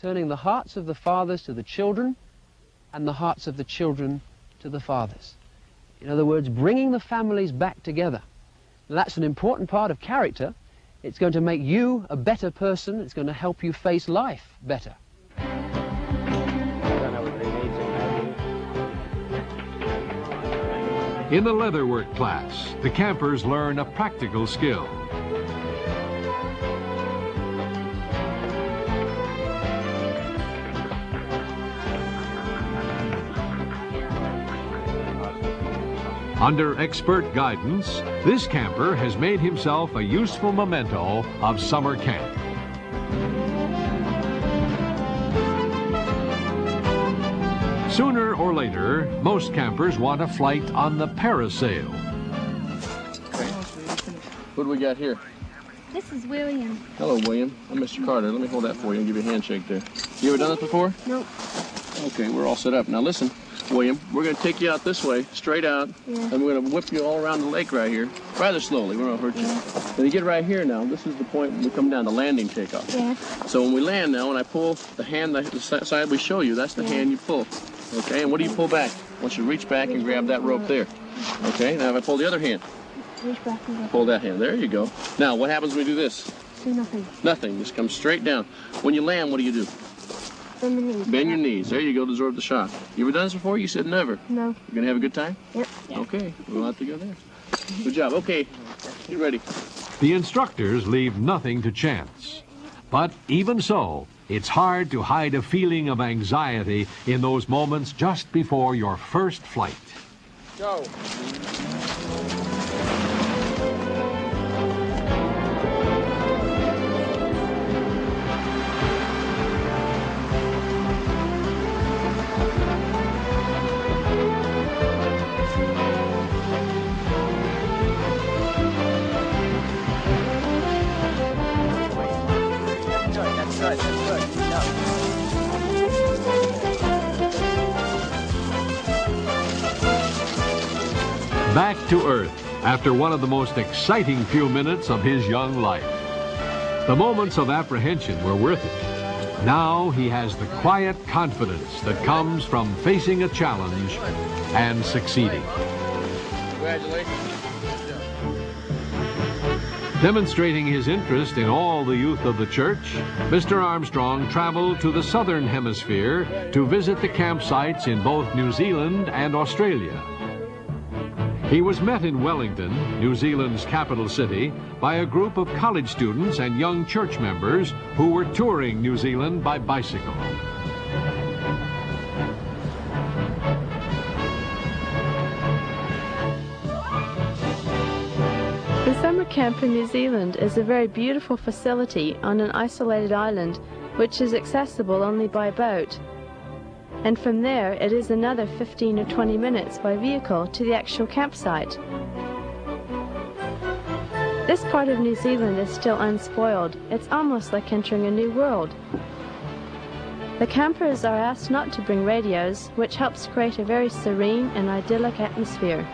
turning the hearts of the fathers to the children and the hearts of the children to the fathers. In other words, bringing the families back together. Now, that's an important part of character. It's going to make you a better person. It's going to help you face life better. In the leatherwork class, the campers learn a practical skill. Under expert guidance, this camper has made himself a useful memento of summer camp. Sooner or later, most campers want a flight on the parasail. Okay. What do we got here? This is William. Hello, William. I'm Mr. Carter. Let me hold that for you and give you a handshake there. You ever done this before? Nope. Okay, we're all set up. Now listen, William, we're going to take you out this way, straight out, and we're going to whip you all around the lake right here, rather slowly. We're going to hurt you. When you get right here now, this is the point when we come down, the landing takeoff. Yeah. So when we land now, when I pull the hand, the side we show you, that's the hand you pull. Okay, and what do you pull back? I want you to reach back and grab that rope there. Okay, now if I pull the other hand, Reach back and go. pull that hand. There you go. Now, what happens when we do this? Do nothing. Nothing. Just come straight down. When you land, what do you do? Bend the knees. Bend your knees. There you go to absorb the shock. You ever done this before? You said never. No. You gonna have a good time? Yep. Okay, we'll have to go there. Good job. Okay, get ready. The instructors leave nothing to chance. But even so, it's hard to hide a feeling of anxiety in those moments just before your first flight. Go. Back to Earth after one of the most exciting few minutes of his young life. The moments of apprehension were worth it. Now he has the quiet confidence that comes from facing a challenge and succeeding. Congratulations. Demonstrating his interest in all the youth of the church, Mr. Armstrong traveled to the southern hemisphere to visit the campsites in both New Zealand and Australia. He was met in Wellington, New Zealand's capital city, by a group of college students and young church members who were touring New Zealand by bicycle. The summer camp in New Zealand is a very beautiful facility on an isolated island which is accessible only by boat. And from there it is another 15 or 20 minutes by vehicle to the actual campsite. This part of New Zealand is still unspoiled. It's almost like entering a new world. The campers are asked not to bring radios, which helps create a very serene and idyllic atmosphere.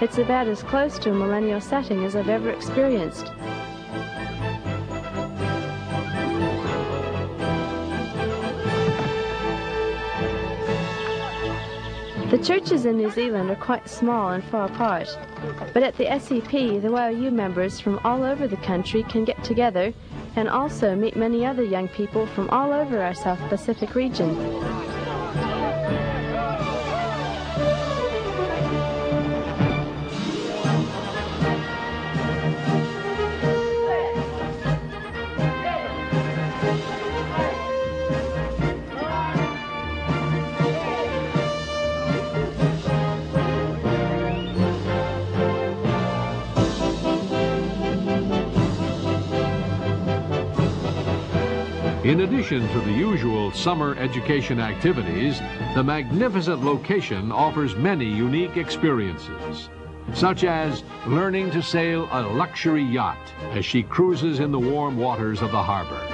It's about as close to a millennial setting as I've ever experienced. The churches in New Zealand are quite small and far apart, but at the SEP, the YOU members from all over the country can get together and also meet many other young people from all over our South Pacific region. In addition to the usual summer education activities, the magnificent location offers many unique experiences, such as learning to sail a luxury yacht as she cruises in the warm waters of the harbor.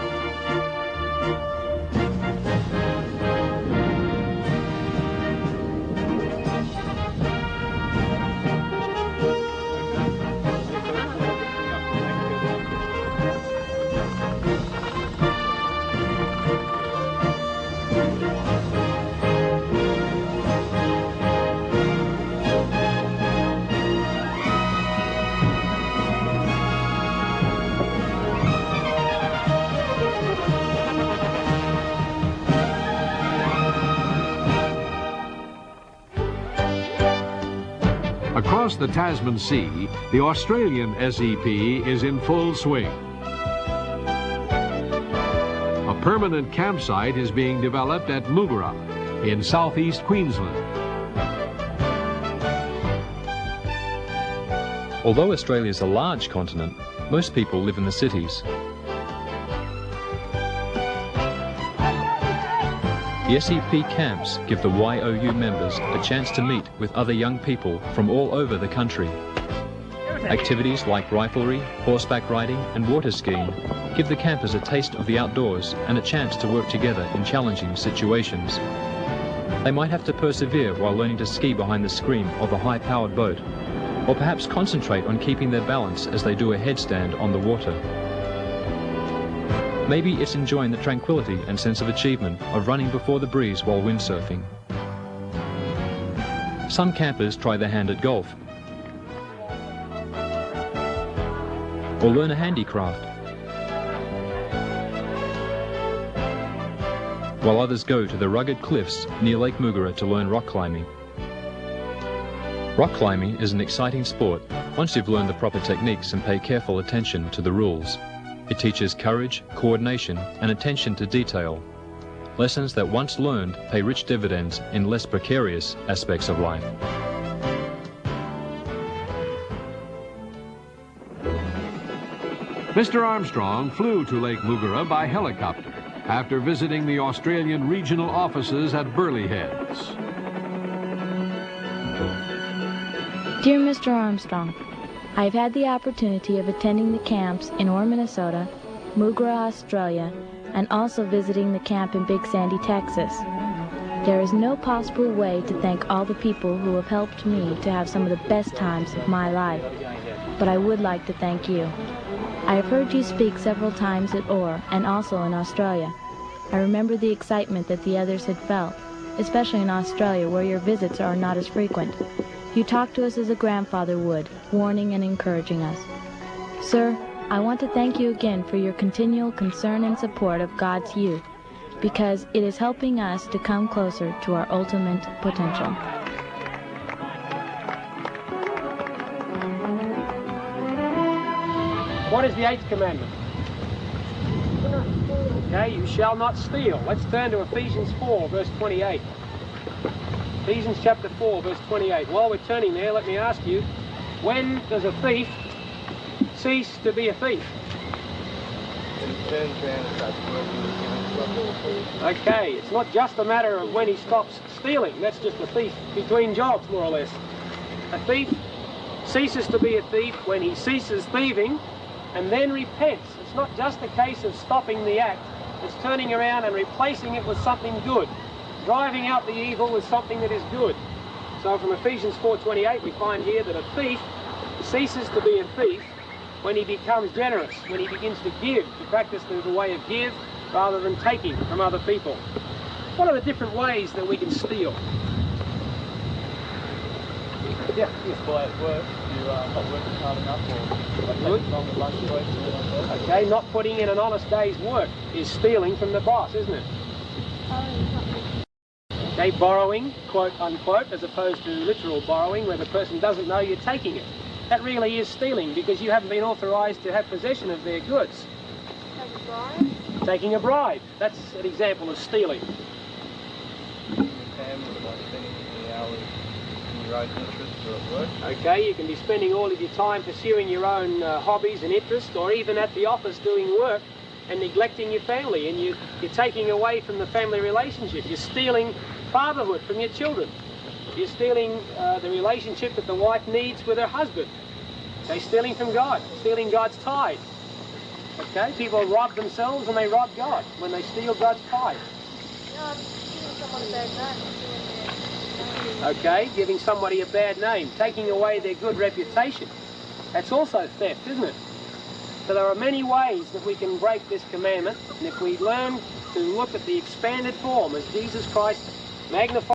Across the Tasman Sea, the Australian SEP is in full swing. A permanent campsite is being developed at Mugara in southeast Queensland. Although Australia is a large continent, most people live in the cities. The SEP camps give the YOU members a chance to meet with other young people from all over the country. Activities like riflery, horseback riding and water skiing give the campers a taste of the outdoors and a chance to work together in challenging situations. They might have to persevere while learning to ski behind the screen of a high-powered boat, or perhaps concentrate on keeping their balance as they do a headstand on the water. Maybe it's enjoying the tranquility and sense of achievement of running before the breeze while windsurfing. Some campers try their hand at golf, or learn a handicraft, while others go to the rugged cliffs near Lake Mugara to learn rock climbing. Rock climbing is an exciting sport once you've learned the proper techniques and pay careful attention to the rules. It teaches courage, coordination and attention to detail. Lessons that once learned pay rich dividends in less precarious aspects of life. Mr. Armstrong flew to Lake Mugara by helicopter after visiting the Australian regional offices at Burleigh Heads. Dear Mr. Armstrong, I've had the opportunity of attending the camps in Orr, Minnesota, Mugara, Australia, and also visiting the camp in Big Sandy, Texas. There is no possible way to thank all the people who have helped me to have some of the best times of my life, but I would like to thank you. I have heard you speak several times at Orr and also in Australia. I remember the excitement that the others had felt, especially in Australia where your visits are not as frequent. You talk to us as a grandfather would, warning and encouraging us. Sir, I want to thank you again for your continual concern and support of God's youth, because it is helping us to come closer to our ultimate potential. What is the 8th commandment? Okay, you shall not steal. Let's turn to Ephesians 4, verse 28. Ephesians chapter 4, verse 28. While we're turning there, let me ask you, when does a thief cease to be a thief? Okay, it's not just a matter of when he stops stealing. That's just a thief between jobs, more or less. A thief ceases to be a thief when he ceases thieving and then repents. It's not just a case of stopping the act, it's turning around and replacing it with something good, driving out the evil with something that is good. So from Ephesians 4:28 we find here that a thief ceases to be a thief when he becomes generous, when he begins to give, to practice the way of give rather than taking from other people. What are the different ways that we can steal? Yeah. Just by at work, you're not working hard enough or taking longer lunch breaks or something like that. Okay, not putting in an honest day's work is stealing from the boss, isn't it? Okay, borrowing, quote unquote, as opposed to literal borrowing where the person doesn't know you're taking it. That really is stealing because you haven't been authorized to have possession of their goods. Take a bribe? Taking a bribe, that's an example of stealing. Your own interests or at work. Okay, you can be spending all of your time pursuing your own hobbies and interests, or even at the office doing work and neglecting your family, and you're taking away from the family relationship. You're stealing fatherhood from your children. You're stealing the relationship that the wife needs with her husband. They're stealing from God, stealing God's tithe. Okay, people rob themselves and they rob God when they steal God's tithe. No, giving someone a bad name. Okay, giving somebody a bad name, taking away their good reputation. That's also theft, isn't it? So there are many ways that we can break this commandment, and if we learn to look at the expanded form as Jesus Christ magnified